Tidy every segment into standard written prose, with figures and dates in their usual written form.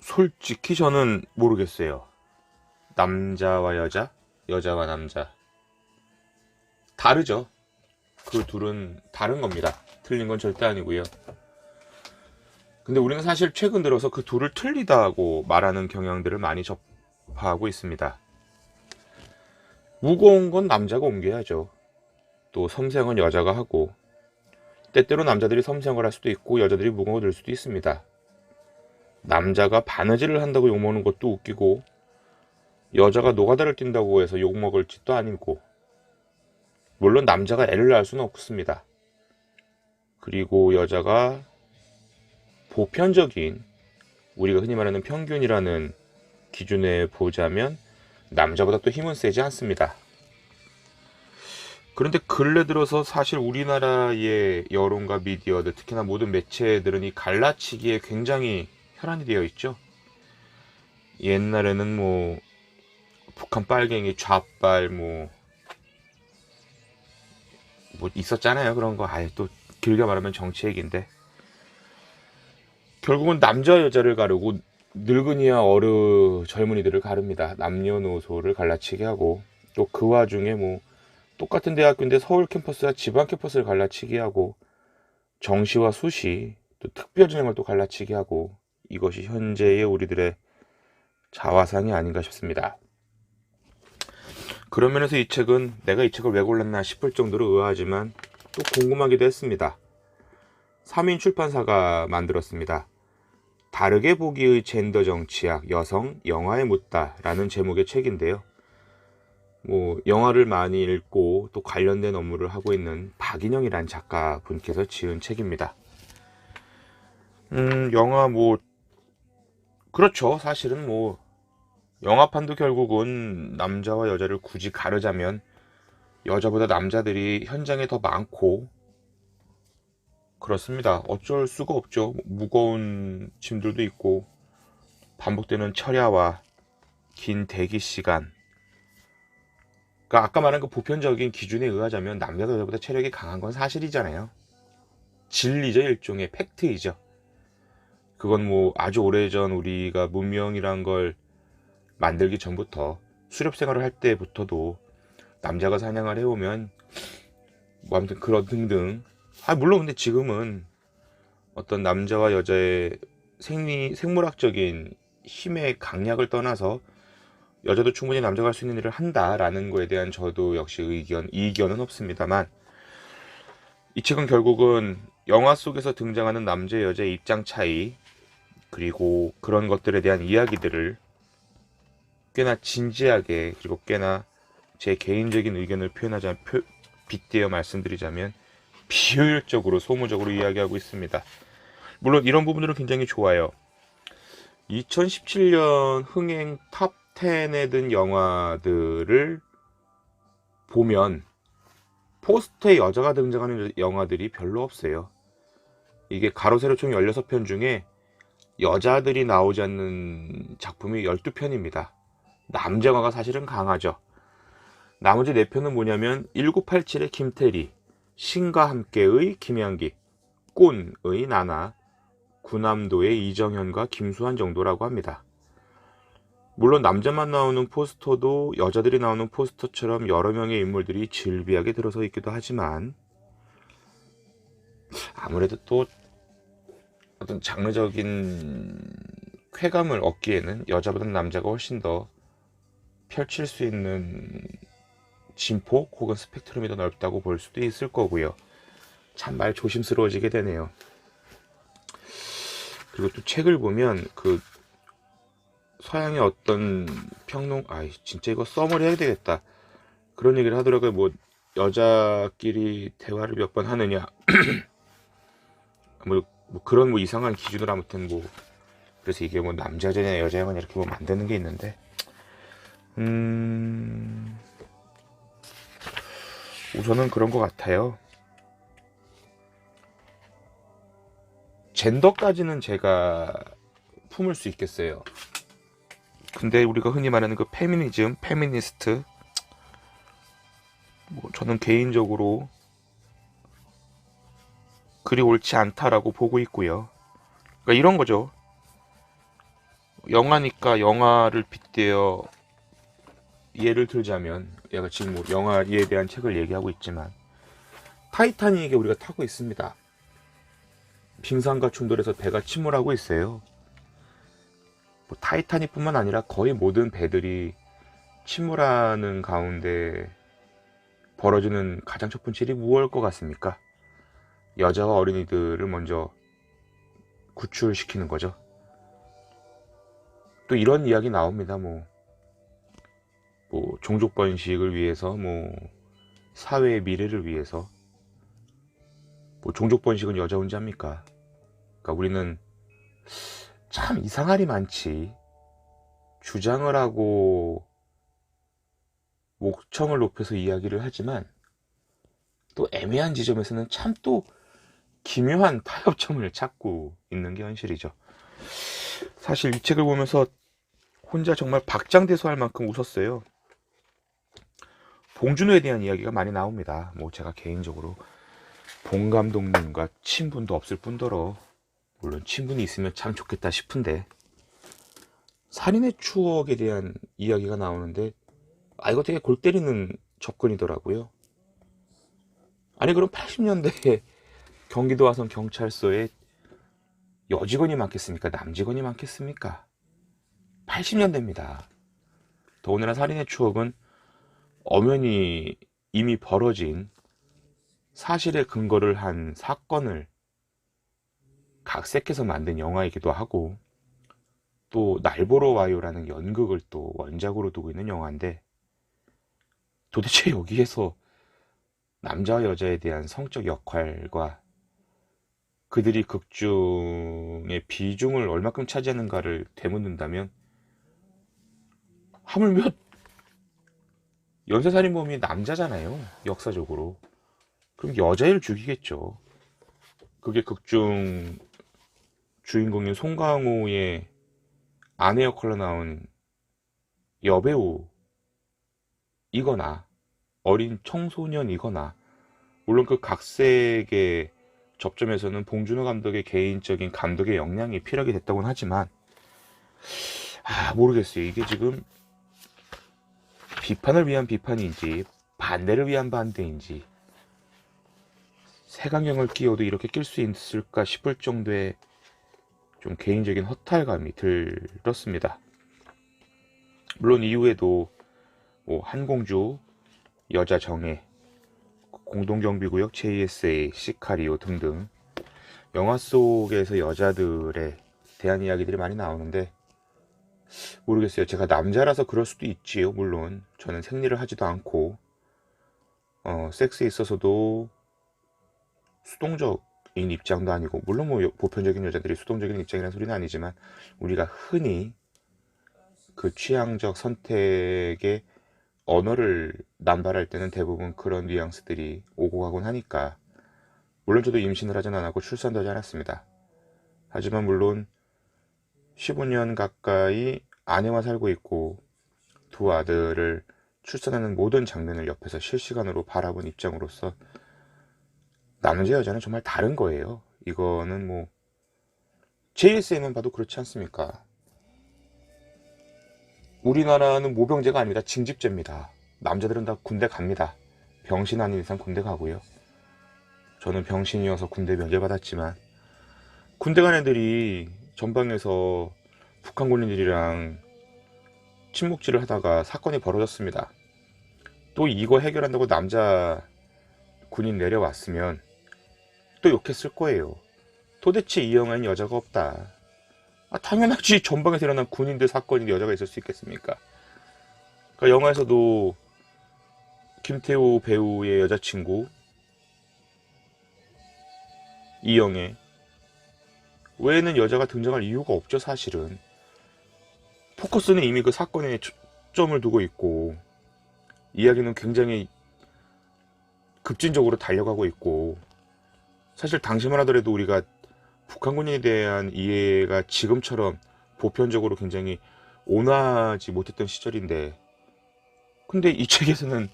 솔직히 저는 모르겠어요. 남자와 여자, 여자와 남자. 다르죠. 그 둘은 다른 겁니다. 틀린 건 절대 아니고요. 근데 우리는 사실 최근 들어서 그 둘을 틀리다고 말하는 경향들을 많이 접하고 있습니다. 무거운 건 남자가 옮겨야죠. 또 섬세한 여자가 하고, 때때로 남자들이 섬세한 걸 할 수도 있고 여자들이 무거운 걸 들 수도 있습니다. 남자가 바느질을 한다고 욕먹는 것도 웃기고, 여자가 노가다를 뛴다고 해서 욕먹을 짓도 아니고, 물론 남자가 애를 낳을 수는 없습니다. 그리고 여자가 보편적인, 우리가 흔히 말하는 평균이라는 기준에 보자면 남자보다 또 힘은 세지 않습니다. 그런데 근래 들어서 사실 우리나라의 여론과 미디어들, 특히나 모든 매체들은 이 갈라치기에 굉장히 혈안이 되어 있죠. 옛날에는 뭐 북한 빨갱이 좌빨 뭐 있었잖아요. 그런 거 아예 또 길게 말하면 정치 얘기인데, 결국은 남자 여자를 가르고 늙은이와 젊은이들을 가릅니다. 남녀노소를 갈라치게 하고, 또 그 와중에 뭐 똑같은 대학교인데 서울 캠퍼스와 지방 캠퍼스를 갈라치게 하고, 정시와 수시 또 특별 전형을 또 갈라치게 하고, 이것이 현재의 우리들의 자화상이 아닌가 싶습니다. 그런 면에서 이 책은 내가 이 책을 왜 골랐나 싶을 정도로 의아하지만 또 궁금하기도 했습니다. 삼인 출판사가 만들었습니다. 다르게 보기의 젠더 정치학, 여성, 영화에 묻다 라는 제목의 책인데요. 영화를 많이 읽고 또 관련된 업무를 하고 있는 박인영이라는 작가분께서 지은 책입니다. 영화 그렇죠. 사실은 영화판도 결국은 남자와 여자를 굳이 가르자면 여자보다 남자들이 현장에 더 많고 그렇습니다. 어쩔 수가 없죠. 무거운 짐들도 있고 반복되는 철야와 긴 대기 시간. 그러니까 아까 말한 그 보편적인 기준에 의하자면 남자가 여자보다 체력이 강한 건 사실이잖아요. 진리죠. 일종의 팩트이죠. 그건 아주 오래전 우리가 문명이란 걸 만들기 전부터, 수렵 생활을 할 때부터도 남자가 사냥을 해오면 아무튼 그런 등등. 물론 근데 지금은 어떤 남자와 여자의 생물학적인 힘의 강약을 떠나서 여자도 충분히 남자가 할 수 있는 일을 한다라는 거에 대한 저도 역시 이견은 없습니다만, 이 책은 결국은 영화 속에서 등장하는 남자 여자의 입장 차이, 그리고 그런 것들에 대한 이야기들을 꽤나 진지하게, 그리고 꽤나 제 개인적인 의견을 빗대어 말씀드리자면 비효율적으로, 소모적으로 이야기하고 있습니다. 물론 이런 부분들은 굉장히 좋아요. 2017년 흥행 탑 10에 든 영화들을 보면 포스터에 여자가 등장하는 영화들이 별로 없어요. 이게 가로 세로 총 16편 중에 여자들이 나오지 않는 작품이 12편입니다. 남자가가 사실은 강하죠. 나머지 4편은 뭐냐면 1987의 김태리, 신과 함께의 김향기, 꾼의 나나, 구남도의 이정현과 김수환 정도라고 합니다. 물론 남자만 나오는 포스터도 여자들이 나오는 포스터처럼 여러 명의 인물들이 질비하게 들어서 있기도 하지만, 아무래도 또 어떤 장르적인 쾌감을 얻기에는 여자보다 남자가 훨씬 더 펼칠 수 있는 진폭 혹은 스펙트럼이 더 넓다고 볼 수도 있을 거고요. 참 말 조심스러워지게 되네요. 그리고 또 책을 보면 그 서양의 어떤 진짜 이거 썸을 해야 되겠다, 그런 얘기를 하더라고요. 여자끼리 대화를 몇 번 하느냐, 그런 이상한 기준으로 아무튼 그래서 이게 남자 여자냐 여자 여자냐 이렇게 만드는 게 있는데, 우선은 그런 것 같아요. 젠더까지는 제가 품을 수 있겠어요. 근데 우리가 흔히 말하는 그 페미니즘, 페미니스트, 저는 개인적으로 그리 옳지 않다라고 보고 있고요. 그러니까 이런 거죠. 영화니까 영화를 빗대어 예를 들자면, 얘가 지금 뭐 영화에 대한 책을 얘기하고 있지만, 타이타닉에 우리가 타고 있습니다. 빙산과 충돌해서 배가 침몰하고 있어요. 뭐 타이타닉뿐만 아니라 거의 모든 배들이 침몰하는 가운데 벌어지는 가장 첫 번째 일이 무엇일 것 같습니까? 여자와 어린이들을 먼저 구출시키는 거죠. 또 이런 이야기 나옵니다. 뭐 종족 번식을 위해서, 뭐 사회의 미래를 위해서. 뭐 종족 번식은 여자 혼자 합니까? 그러니까 우리는 참 이상할이 많지. 주장을 하고 목청을 높여서 이야기를 하지만 또 애매한 지점에서는 참 또 기묘한 타협점을 찾고 있는 게 현실이죠. 사실 이 책을 보면서 혼자 정말 박장대소할 만큼 웃었어요. 봉준호에 대한 이야기가 많이 나옵니다. 뭐 제가 개인적으로 봉 감독님과 친분도 없을 뿐더러, 물론 친분이 있으면 참 좋겠다 싶은데, 살인의 추억에 대한 이야기가 나오는데, 이거 되게 골 때리는 접근이더라고요. 아니 그럼 80년대에 경기도 화성 경찰서에 여직원이 많겠습니까? 남직원이 많겠습니까? 80년대입니다. 더군다나 살인의 추억은 엄연히 이미 벌어진 사실에 근거를 한 사건을 각색해서 만든 영화이기도 하고, 또 날 보러 와요라는 연극을 또 원작으로 두고 있는 영화인데, 도대체 여기에서 남자와 여자에 대한 성적 역할과 그들이 극중의 비중을 얼마큼 차지하는가를 되묻는다면, 하물며 연쇄살인범이 남자잖아요, 역사적으로. 그럼 여자애를 죽이겠죠. 그게 극중 주인공인 송강호의 아내 역할로 나온 여배우이거나 어린 청소년이거나, 물론 그 각색의 접점에서는 봉준호 감독의 개인적인 감독의 역량이 필요하게 됐다고는 하지만, 모르겠어요. 이게 지금 비판을 위한 비판인지 반대를 위한 반대인지, 색안경을 끼워도 이렇게 낄 수 있을까 싶을 정도의 좀 개인적인 허탈감이 들었습니다. 물론 이후에도 뭐 한공주, 여자 정예, 공동경비구역, JSA, 시카리오 등등 영화 속에서 여자들에 대한 이야기들이 많이 나오는데, 모르겠어요. 제가 남자라서 그럴 수도 있지요. 물론 저는 생리를 하지도 않고 섹스에 있어서도 수동적인 입장도 아니고, 물론 뭐 보편적인 여자들이 수동적인 입장이라는 소리는 아니지만, 우리가 흔히 그 취향적 선택의 언어를 남발할 때는 대부분 그런 뉘앙스들이 오고 가곤 하니까. 물론 저도 임신을 하진 않았고 출산도 하지 않았습니다. 하지만 물론 15년 가까이 아내와 살고 있고 두 아들을 출산하는 모든 장면을 옆에서 실시간으로 바라본 입장으로서, 남자 여자는 정말 다른 거예요. 이거는 뭐 JSA만 봐도 그렇지 않습니까? 우리나라는 모병제가 아닙니다. 징집제입니다. 남자들은 다 군대 갑니다. 병신 아닌 이상 군대 가고요. 저는 병신이어서 군대 면제받았지만, 군대 간 애들이 전방에서 북한 군인들이랑 침묵질을 하다가 사건이 벌어졌습니다. 또 이거 해결한다고 남자 군인 내려왔으면 또 욕했을 거예요. 도대체 이 영화엔 여자가 없다. 당연하지. 전방에서 일어난 군인들 사건인데 여자가 있을 수 있겠습니까? 그러니까 영화에서도 김태호 배우의 여자친구 이영애 외에는 여자가 등장할 이유가 없죠. 사실은 포커스는 이미 그 사건에 초점을 두고 있고, 이야기는 굉장히 급진적으로 달려가고 있고, 사실 당시만 하더라도 우리가 북한군인에 대한 이해가 지금처럼 보편적으로 굉장히 온화하지 못했던 시절인데, 근데 이 책에서는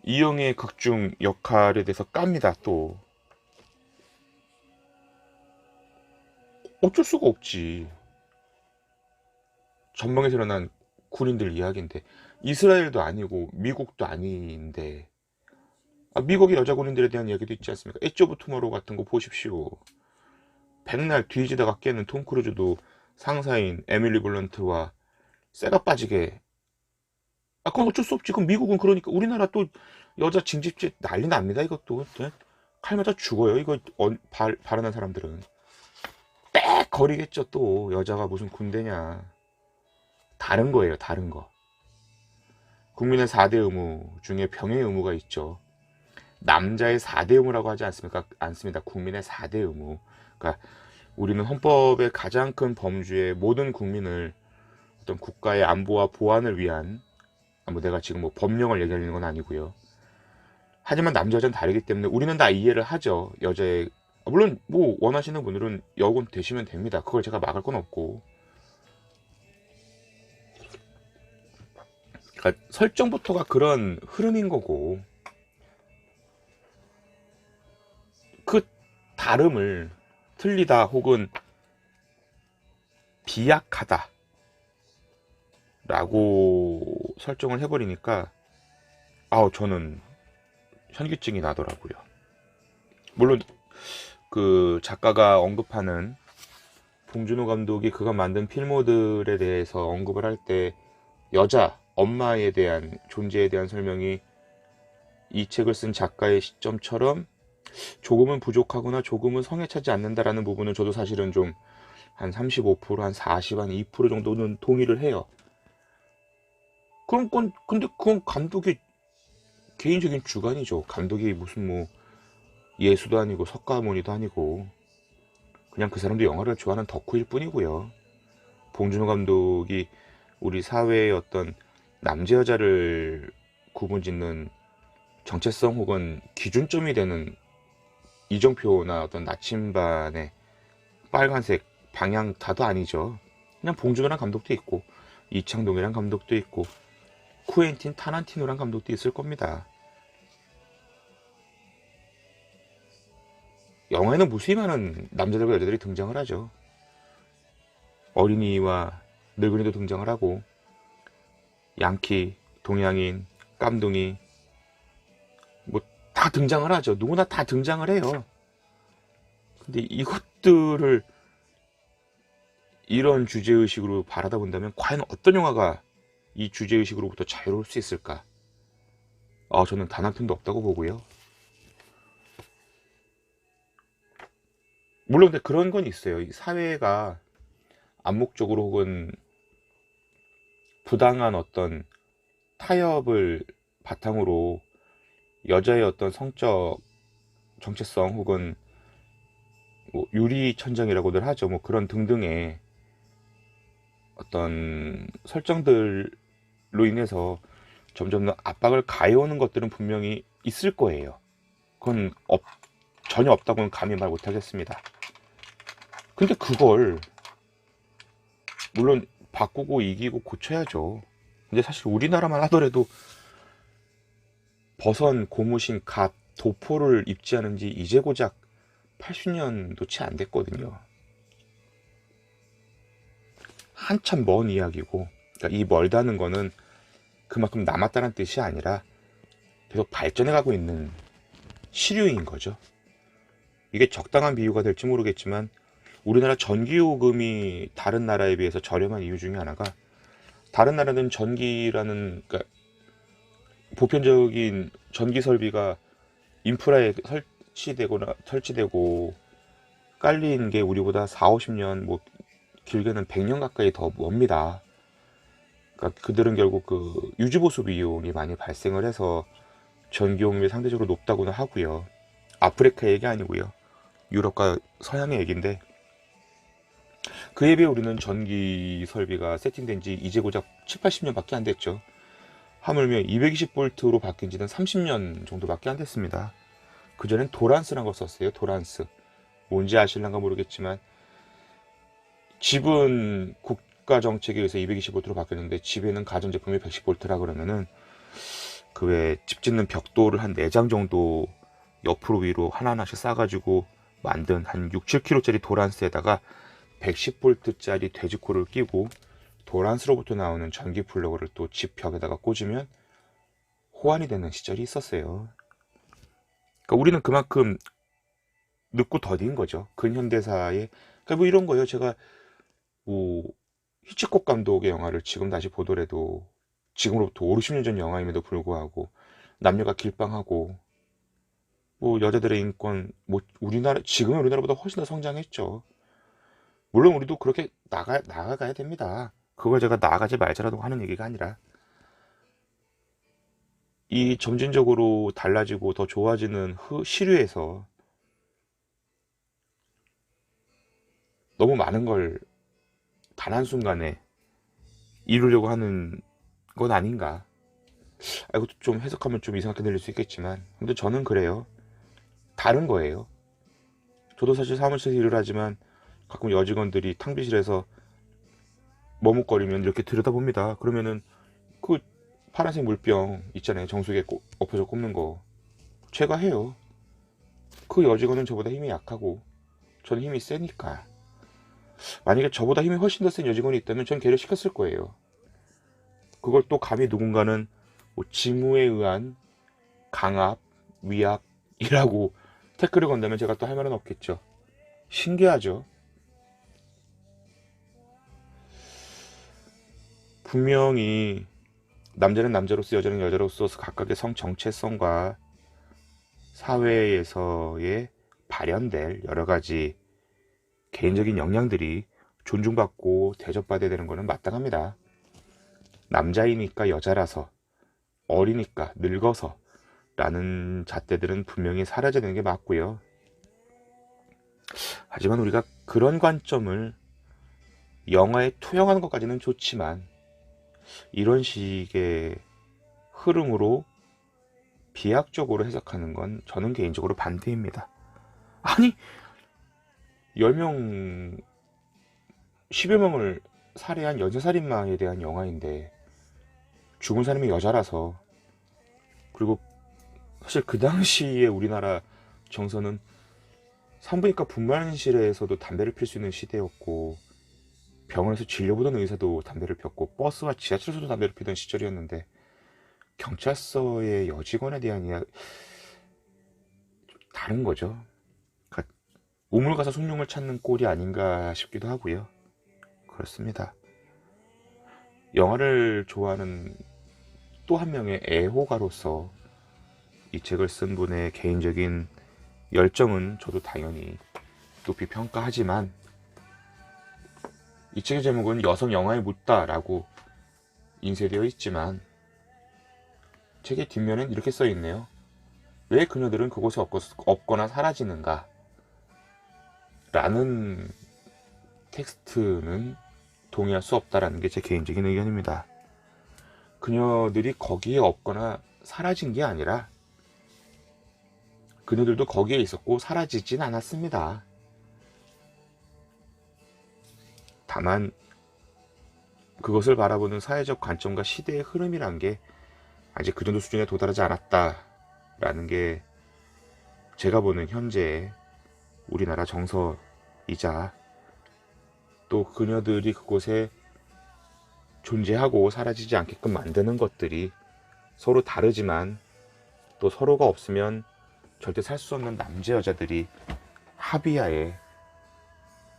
이영의 극중 역할에 대해서 깝니다. 또 어쩔 수가 없지. 전방에서 일어난 군인들 이야기인데, 이스라엘도 아니고 미국도 아닌데, 미국의 여자 군인들에 대한 이야기도 있지 않습니까? 엣지 오브 투모로우 같은 거 보십시오. 백날 뒤지다가 깨는 톰 크루즈도 상사인 에밀리 블런트와 쇠가 빠지게, 그건 어쩔 수 없지. 그럼 미국은 그러니까 우리나라 또 여자 징집죄 난리 납니다. 이것도 네? 칼 맞아 죽어요. 이거 발언한 사람들은 빽 거리겠죠. 또 여자가 무슨 군대냐. 다른 거예요. 다른 거. 국민의 4대 의무 중에 병의 의무가 있죠. 남자의 4대 의무라고 하지 않습니까? 않습니다. 국민의 4대 의무. 그러니까 우리는 헌법의 가장 큰 범주의 모든 국민을 어떤 국가의 안보와 보안을 위한, 내가 지금 뭐 법령을 얘기하는 건 아니고요. 하지만 남자 여자는 다르기 때문에 우리는 다 이해를 하죠. 여자의, 물론 뭐 원하시는 분들은 여군 되시면 됩니다. 그걸 제가 막을 건 없고. 그러니까 설정부터가 그런 흐름인 거고, 그 다름을 틀리다 혹은 비약하다 라고 설정을 해버리니까 저는 현기증이 나더라고요. 물론 그 작가가 언급하는 봉준호 감독이 그가 만든 필모들에 대해서 언급을 할 때 여자 엄마에 대한 존재에 대한 설명이 이 책을 쓴 작가의 시점처럼 조금은 부족하거나 조금은 성에 차지 않는다라는 부분은 저도 사실은 좀 한 35%, 한 40, 한 2% 정도는 동의를 해요. 근데 그건 감독의 개인적인 주관이죠. 감독이 무슨 뭐 예수도 아니고 석가모니도 아니고 그냥 그 사람도 영화를 좋아하는 덕후일 뿐이고요. 봉준호 감독이 우리 사회의 어떤 남자 여자를 구분짓는 정체성 혹은 기준점이 되는 이정표나 어떤 나침반의 빨간색 방향타도 아니죠. 그냥 봉준호란 감독도 있고 이창동이란 감독도 있고 쿠엔틴 타란티노란 감독도 있을 겁니다. 영화에는 무수히 많은 남자들과 여자들이 등장을 하죠. 어린이와 늙은이도 등장을 하고 양키, 동양인, 깜둥이 뭐 다 등장을 하죠. 누구나 다 등장을 해요. 근데 이것들을 이런 주제의식으로 바라다 본다면 과연 어떤 영화가 이 주제의식으로부터 자유로울 수 있을까? 저는 단 한 편도 없다고 보고요. 물론 근데 그런 건 있어요. 이 사회가 암묵적으로 혹은 부당한 어떤 타협을 바탕으로 여자의 어떤 성적 정체성 혹은 뭐 유리천장이라고들 하죠. 뭐 그런 등등의 어떤 설정들로 인해서 점점 더 압박을 가해오는 것들은 분명히 있을 거예요. 그건 전혀 없다고는 감히 말 못하겠습니다. 근데 그걸 물론 바꾸고 이기고 고쳐야죠. 근데 사실 우리나라만 하더라도 버선, 고무신, 갓, 도포를 입지 않은 지 이제 고작 80년도 채 안 됐거든요. 한참 먼 이야기고, 그러니까 이 멀다는 거는 그만큼 남았다는 뜻이 아니라 계속 발전해가고 있는 시류인 거죠. 이게 적당한 비유가 될지 모르겠지만 우리나라 전기요금이 다른 나라에 비해서 저렴한 이유 중에 하나가, 다른 나라는 전기라는, 그러니까 보편적인 전기 설비가 인프라에 설치되고 깔린 게 우리보다 4, 50년, 뭐 길게는 100년 가까이 더 멉니다. 그러니까 그들은 결국 그 유지보수 비용이 많이 발생을 해서 전기요금이 상대적으로 높다고는 하고요. 아프리카 얘기 아니고요. 유럽과 서양의 얘기인데, 그에 비해 우리는 전기 설비가 세팅된 지 이제 고작 7, 80년밖에 안 됐죠. 하물며 220V로 바뀐 지는 30년 정도밖에 안 됐습니다. 그전엔 도란스란 걸 썼어요. 도란스. 뭔지 아실란가 모르겠지만 집은 국가 정책에 의해서 220V로 바뀌었는데 집에는 가전제품이 110V라 그러면은 그 외 집 짓는 벽돌을 한 4장 정도 옆으로 위로 하나하나씩 싸가지고 만든 한 6, 7kg짜리 도란스에다가 110V짜리 돼지코를 끼고 도란스로부터 나오는 전기 플러그를 또 집 벽에다가 꽂으면 호환이 되는 시절이 있었어요. 그러니까 우리는 그만큼 늙고 더딘 거죠. 근현대사에. 그러니까 뭐 이런 거예요. 제가 뭐 히치콕 감독의 영화를 지금 다시 보더라도 지금으로부터 5, 60년 전 영화임에도 불구하고 남녀가 길방하고 뭐 여자들의 인권 뭐 우리나라 지금의 우리나라보다 훨씬 더 성장했죠. 물론 우리도 그렇게 나아가야 됩니다. 그걸 제가 나아가지 말자라고 하는 얘기가 아니라 이 점진적으로 달라지고 더 좋아지는 시류에서 너무 많은 걸 단 한순간에 이루려고 하는 건 아닌가. 이것도 좀 해석하면 좀 이상하게 들릴 수 있겠지만 근데 저는 그래요. 다른 거예요. 저도 사실 사무실에서 일을 하지만 가끔 여직원들이 탕비실에서 머뭇거리면 이렇게 들여다봅니다. 그러면은 그 파란색 물병 있잖아요. 정수기에 엎어져 꼽는 거. 제가 해요. 그 여직원은 저보다 힘이 약하고 저는 힘이 세니까. 만약에 저보다 힘이 훨씬 더 센 여직원이 있다면 전 걔를 시켰을 거예요. 그걸 또 감히 누군가는 뭐 직무에 의한 강압, 위압이라고 태클을 건다면 제가 또 할 말은 없겠죠. 신기하죠. 분명히 남자는 남자로서 여자는 여자로서 각각의 성 정체성과 사회에서의 발현될 여러 가지 개인적인 역량들이 존중받고 대접받아야 되는 것은 마땅합니다. 남자이니까 여자라서 어리니까 늙어서 라는 잣대들은 분명히 사라져야 되는 게 맞고요. 하지만 우리가 그런 관점을 영화에 투영하는 것까지는 좋지만 이런 식의 흐름으로 비약적으로 해석하는 건 저는 개인적으로 반대입니다. 아니 10명 10여 명을 살해한 연쇄살인마에 대한 영화인데 죽은 사람이 여자라서 그리고 사실 그 당시에 우리나라 정서는 산부인과 분만실에서도 담배를 필 수 있는 시대였고 병원에서 진료보던 의사도 담배를 폈고 버스와 지하철에서도 담배를 피던 시절이었는데 경찰서의 여직원에 대한 이야기 다른 거죠. 그러니까 우물 가서 숭늉을 찾는 꼴이 아닌가 싶기도 하고요. 그렇습니다. 영화를 좋아하는 또 한 명의 애호가로서 이 책을 쓴 분의 개인적인 열정은 저도 당연히 높이 평가하지만 이 책의 제목은 여성 영화에 묻다라고 인쇄되어 있지만 책의 뒷면엔 이렇게 써 있네요. 왜 그녀들은 그곳에 없거나 사라지는가? 라는 텍스트는 동의할 수 없다라는 게 제 개인적인 의견입니다. 그녀들이 거기에 없거나 사라진 게 아니라 그녀들도 거기에 있었고 사라지진 않았습니다. 다만 그것을 바라보는 사회적 관점과 시대의 흐름이란 게 아직 그 정도 수준에 도달하지 않았다라는 게 제가 보는 현재의 우리나라 정서이자 또 그녀들이 그곳에 존재하고 사라지지 않게끔 만드는 것들이 서로 다르지만 또 서로가 없으면 절대 살 수 없는 남자 여자들이 합의하에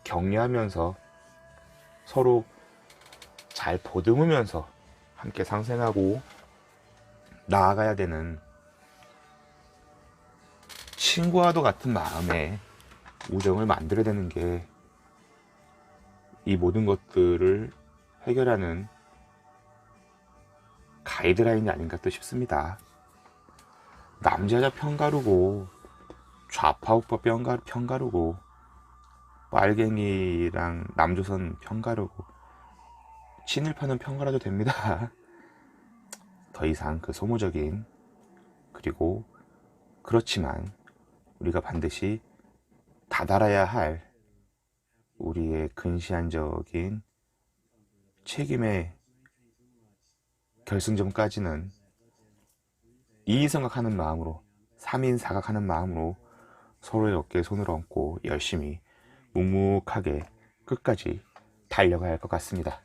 격려하면서 서로 잘 보듬으면서 함께 상생하고 나아가야 되는 친구와도 같은 마음의 우정을 만들어야 되는 게 이 모든 것들을 해결하는 가이드라인이 아닌가 또 싶습니다. 남자 여자 편가르고 좌파 우파 편가르고 빨갱이랑 남조선 편가르고 친일파는 편가르도 됩니다. 더 이상 그 소모적인 그리고 그렇지만 우리가 반드시 다달아야 할 우리의 근시안적인 책임의 결승점까지는 이의생각하는 마음으로 3인 사각하는 마음으로 서로의 어깨에 손을 얹고 열심히 묵묵하게 끝까지 달려가야 할 것 같습니다.